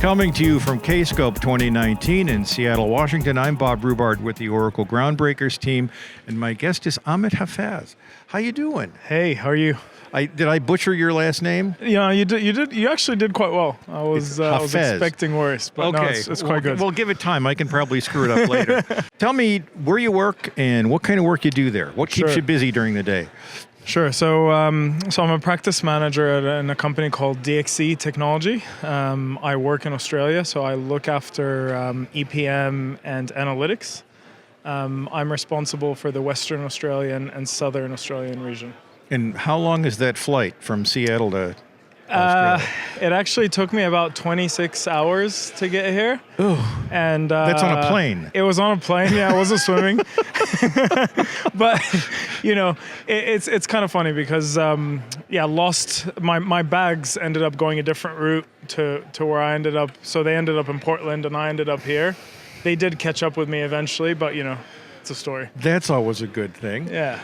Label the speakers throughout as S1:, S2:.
S1: Coming to you from Kscope 2019 in Seattle, Washington, I'm Bob Rubart with the Oracle Groundbreakers team, and my guest is Ahmed Hafez. How you doing?
S2: Hey, how are you?
S1: Did I butcher your last name?
S2: Yeah, you did. You actually did quite well. I was expecting worse, but
S1: okay.
S2: No, it's quite good.
S1: Well, give it time. I can probably screw it up later. Tell me where you work and what kind of work you do there. What keeps you busy during the day?
S2: Sure. So I'm a practice manager in a company called DXC Technology. I work in Australia, so I look after EPM and analytics. I'm responsible for the Western Australian and Southern Australian region.
S1: And how long is that flight from Seattle to Australia?
S2: It actually took me about 26 hours to get here.
S1: Oh,
S2: and
S1: that's on a plane.
S2: It was on a plane. Yeah, I wasn't swimming. But it's kind of funny because lost my bags ended up going a different route to where I ended up. So they ended up in Portland, and I ended up here. They did catch up with me eventually, but it's a story.
S1: That's always a good thing.
S2: Yeah.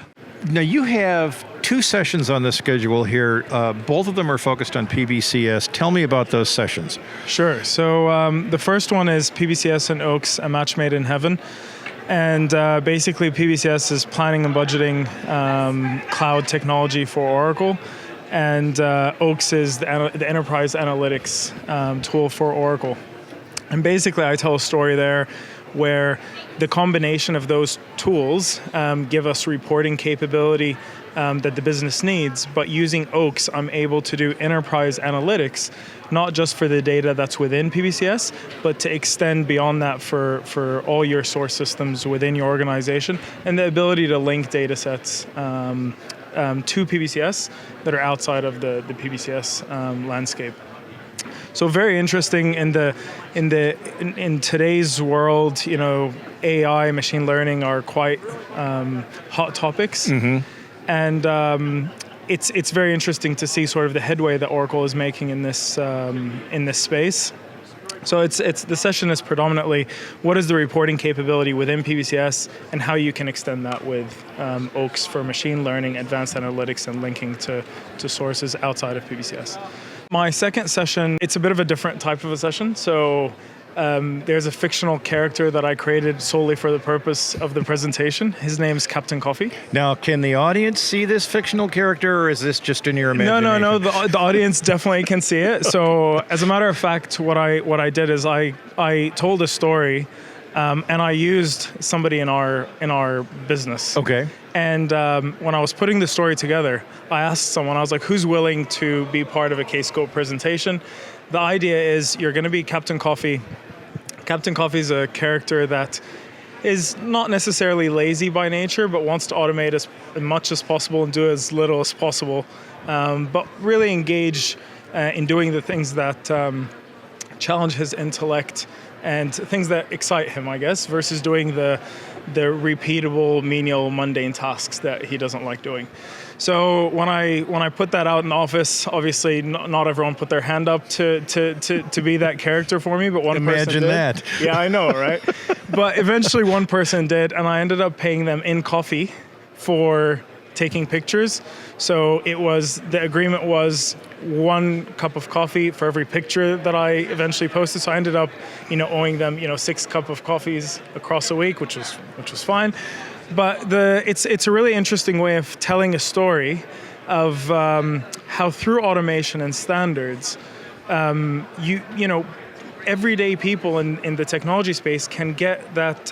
S1: Now, you have 2 sessions on the schedule here. Both of them are focused on PBCS. Tell me about those sessions.
S2: Sure. So the first one is PBCS and OACS, a match made in heaven. And basically, PBCS is planning and budgeting cloud technology for Oracle. And OACS is the enterprise analytics tool for Oracle. And basically, I tell a story there where the combination of those tools give us reporting capability that the business needs, but using OACS, I'm able to do enterprise analytics, not just for the data that's within PBCS, but to extend beyond that for all your source systems within your organization, and the ability to link data sets to PBCS that are outside of the PBCS landscape. So very interesting in today's world. AI, machine learning are quite hot topics, and it's very interesting to see sort of the headway that Oracle is making in this space. So the session is predominantly what is the reporting capability within PBCS and how you can extend that with OACS for machine learning, advanced analytics, and linking to sources outside of PBCS. My second session, it's a bit of a different type of a session. So there's a fictional character that I created solely for the purpose of the presentation. His name's Captain Coffee.
S1: Now, can the audience see this fictional character, or is this just in your imagination?
S2: No. The audience definitely can see it. So as a matter of fact, what I did is I told a story, and I used somebody in our business.
S1: Okay.
S2: And when I was putting the story together, I asked someone, I was like, who's willing to be part of a Kscope presentation? The idea is you're going to be Captain Coffee. Captain Coffee is a character that is not necessarily lazy by nature, but wants to automate as much as possible and do as little as possible, but really engage in doing the things that challenge his intellect and things that excite him, I guess, versus doing the repeatable, menial, mundane tasks that he doesn't like doing. So when I put that out in the office, obviously not everyone put their hand up to be that character for me, but one person did.
S1: Imagine that.
S2: Yeah, I know, right? But eventually one person did, and I ended up paying them in coffee for taking pictures. So the agreement was 1 cup of coffee for every picture that I eventually posted. So I ended up, owing them, 6 cups of coffees across a week, which was fine. But it's a really interesting way of telling a story of how through automation and standards, everyday people in the technology space can get that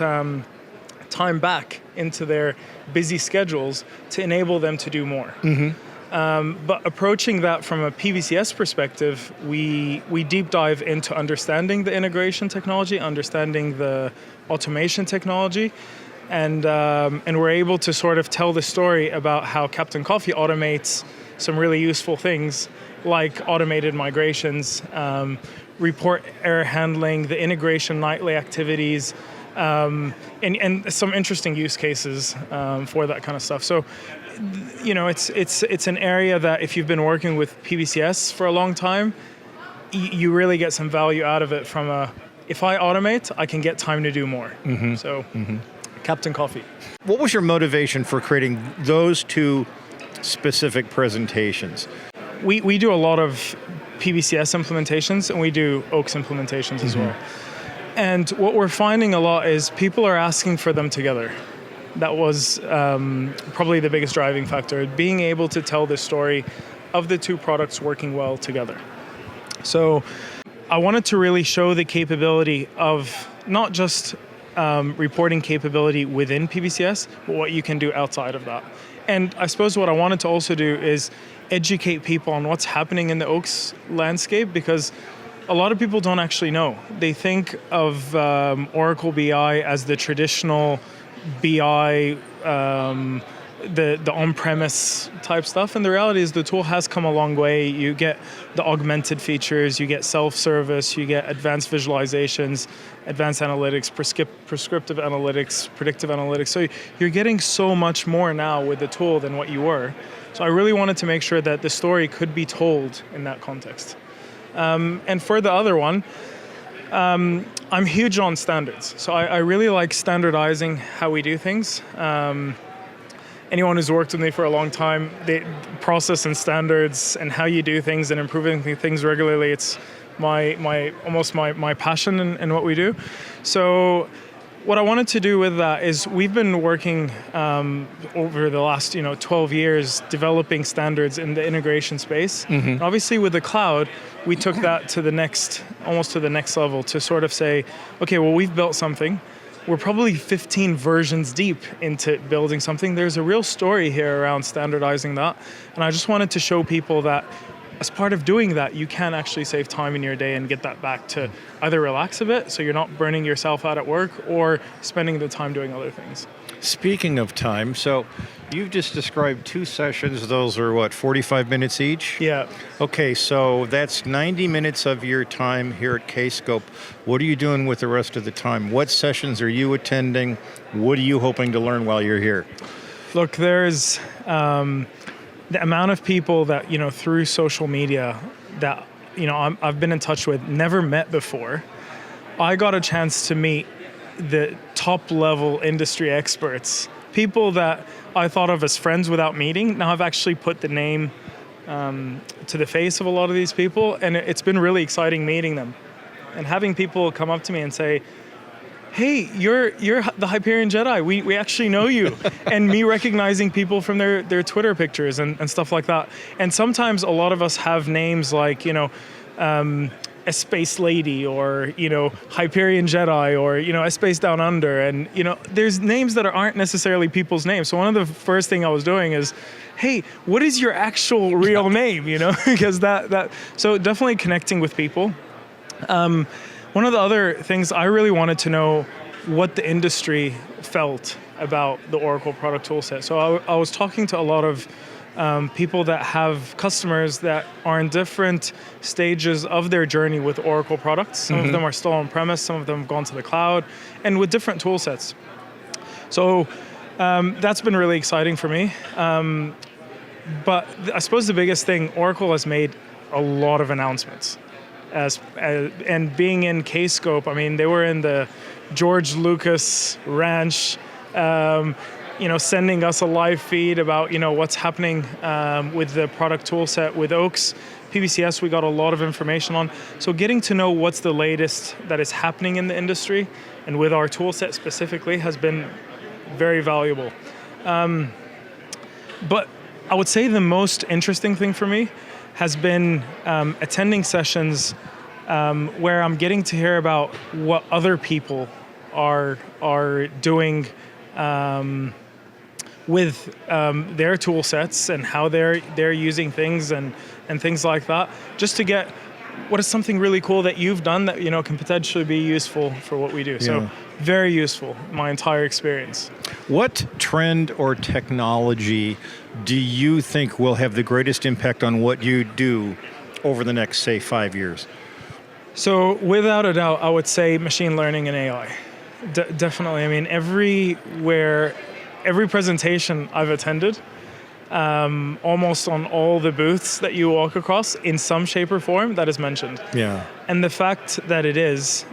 S2: time back into their busy schedules to enable them to do more. But approaching that from a PBCS perspective, we deep dive into understanding the integration technology, understanding the automation technology, and we're able to sort of tell the story about how Captain Coffee automates some really useful things like automated migrations, report error handling, the integration nightly activities, and some interesting use cases for that kind of stuff. So, it's an area that if you've been working with PBCS for a long time, you really get some value out of it from if I automate, I can get time to do more. Captain Coffee.
S1: What was your motivation for creating those 2 specific presentations?
S2: We do a lot of PBCS implementations, and we do OACS implementations as well. And what we're finding a lot is people are asking for them together. That was probably the biggest driving factor, being able to tell the story of the two products working well together. So I wanted to really show the capability of not just reporting capability within PBCS, but what you can do outside of that. And I suppose what I wanted to also do is educate people on what's happening in the OACS landscape, because a lot of people don't actually know. They think of Oracle BI as the traditional BI, the on-premise type stuff, and the reality is the tool has come a long way. You get the augmented features, you get self-service, you get advanced visualizations, advanced analytics, prescriptive analytics, predictive analytics. So you're getting so much more now with the tool than what you were. So I really wanted to make sure that the story could be told in that context. And for the other one, I'm huge on standards. So I really like standardizing how we do things. Anyone who's worked with me for a long time, the process and standards and how you do things and improving things regularly, it's almost my passion in what we do. So what I wanted to do with that is we've been working over the last 12 years developing standards in the integration space. Mm-hmm. Obviously with the cloud, we took that to almost to the next level to sort of say, okay, well, we've built something. We're probably 15 versions deep into building something. There's a real story here around standardizing that. And I just wanted to show people that as part of doing that, you can actually save time in your day and get that back to either relax a bit so you're not burning yourself out at work, or spending the time doing other things.
S1: Speaking of time, so you've just described 2 sessions. Those are 45 minutes each?
S2: Yeah.
S1: Okay, so that's 90 minutes of your time here at Kscope. What are you doing with the rest of the time? What sessions are you attending? What are you hoping to learn while you're here?
S2: Look, there's the amount of people that, through social media that, I've been in touch with, never met before. I got a chance to meet the top level industry experts, people that I thought of as friends without meeting. Now I've actually put the name to the face of a lot of these people, and it's been really exciting meeting them and having people come up to me and say, hey, you're the Hyperion Jedi. We actually know you. And me recognizing people from their Twitter pictures and stuff like that. And sometimes a lot of us have names like, a Space Lady, or, Hyperion Jedi, or, a Space Down Under. And, there's names that aren't necessarily people's names. So one of the first thing I was doing is, hey, what is your actual real name? Because so definitely connecting with people. One of the other things, I really wanted to know what the industry felt about the Oracle product toolset. So I was talking to a lot of people that have customers that are in different stages of their journey with Oracle products. Some of them are still on-premise, some of them have gone to the cloud, and with different tool sets. So that's been really exciting for me. But I suppose the biggest thing, Oracle has made a lot of announcements. And being in Kscope, I mean, they were in the George Lucas ranch, sending us a live feed about, what's happening with the product tool set with OACS. PBCS, we got a lot of information on. So getting to know what's the latest that is happening in the industry and with our tool set specifically has been very valuable. But I would say the most interesting thing for me has been attending sessions where I'm getting to hear about what other people are doing with their tool sets and how they're using things and things like that, just to get what is something really cool that you've done that can potentially be useful for what we do. Yeah. So very useful, my entire experience.
S1: What trend or technology do you think will have the greatest impact on what you do over the next, say, 5 years?
S2: So without a doubt, I would say machine learning and AI. Definitely. I mean, every presentation I've attended, almost on all the booths that you walk across, in some shape or form, that is mentioned. Yeah. And the fact that it is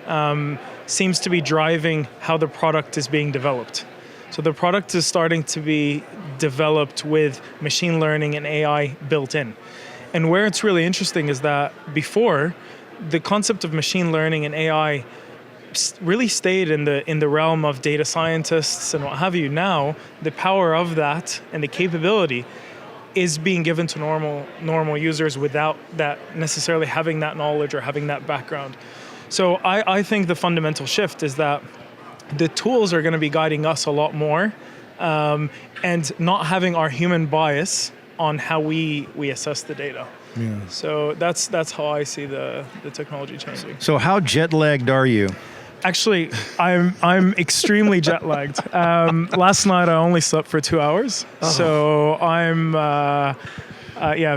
S2: seems to be driving how the product is being developed. So the product is starting to be developed with machine learning and AI built in. And where it's really interesting is that before, the concept of machine learning and AI really stayed in the realm of data scientists and what have you. Now, the power of that and the capability is being given to normal users without that necessarily having that knowledge or having that background. So I think the fundamental shift is that the tools are going to be guiding us a lot more, and not having our human bias on how we assess the data.
S1: Yeah.
S2: So that's how I see the technology changing.
S1: So how jet lagged are you?
S2: Actually, I'm extremely jet lagged. Last night I only slept for 2 hours, so I'm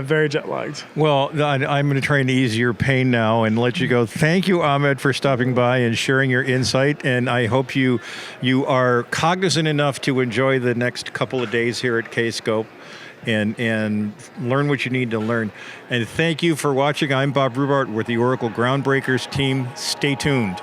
S2: very jet lagged.
S1: Well, I'm going to try and ease your pain now and let you go. Thank you, Ahmed, for stopping by and sharing your insight. And I hope you are cognizant enough to enjoy the next couple of days here at Kscope and learn what you need to learn. And thank you for watching. I'm Bob Rubart with the Oracle Groundbreakers team. Stay tuned.